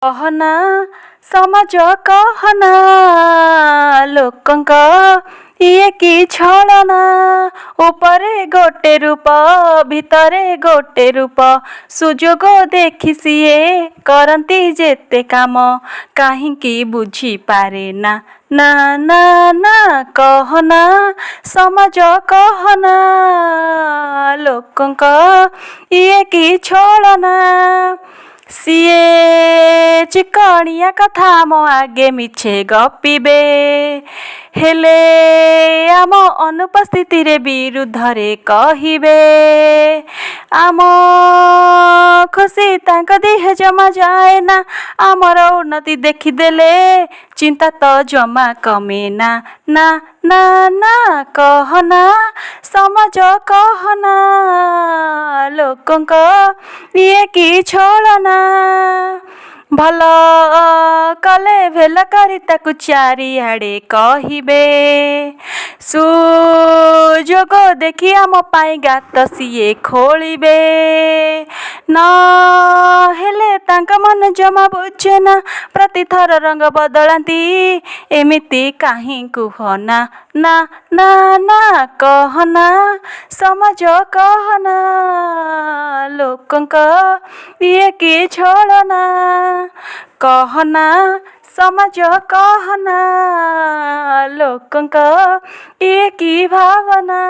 कहना समाज कहना ଲୋକଙ୍କ ଇଏ କି ଛଳନା ଉପରେ ଗୋଟେ ରୂପ ଭିତରେ ଗୋଟେ ରୂପ ସୁଯୋଗ ଦେଖି ସିଏ କରନ୍ତି ଯେତେ କାମ କାହିଁକି ବୁଝିପାରେ ନା ନା ନା ନା କହନା ସମାଜ କହନା ଲୋକଙ୍କ ଇଏ କି ଛଳନା ସିଏ ଚିକଣିଆ କଥା ମୋ ଆଗେ ମିଛେ ଗପିବେ ହେଲେ ଆମ ଅନୁପସ୍ଥିତିରେ ବିରୁଦ୍ଧରେ କହିବେ ଆମ ଖୁସି ତାଙ୍କ ଦିହେ ଜମା ଯାଏ ନା ଆମର ଉନ୍ନତି ଦେଖିଦେଲେ ଚିନ୍ତା ତ ଜମା କମେ ନା ନା ନା ନା କହନା ସମାଜ କହନା ଲୋକଙ୍କ ଇଏ କି ଛଳନା ଭଲ କଲେ ଭେଲ କରି ତାକୁ ଚାରିଆଡ଼େ କହିବେ ସୁଯୋଗ ଦେଖି ଆମ ପାଇଁ ଗାତ ସିଏ ଖୋଳିବେ ନ ହେଲେ ତାଙ୍କ ମନ ଜମା ବୁଝେ ନା ପ୍ରତିଥର ରଙ୍ଗ ବଦଳାନ୍ତି ଏମିତି କାହିଁ କୁହନା ନା ନା ନା କହନା ସମାଜ କହନା ଲୋକଙ୍କ ଇଏ କି ଛଳନା କହନା ସମାଜ କହନା ଲୋକଙ୍କ ଇଏ କି ଭାବନା।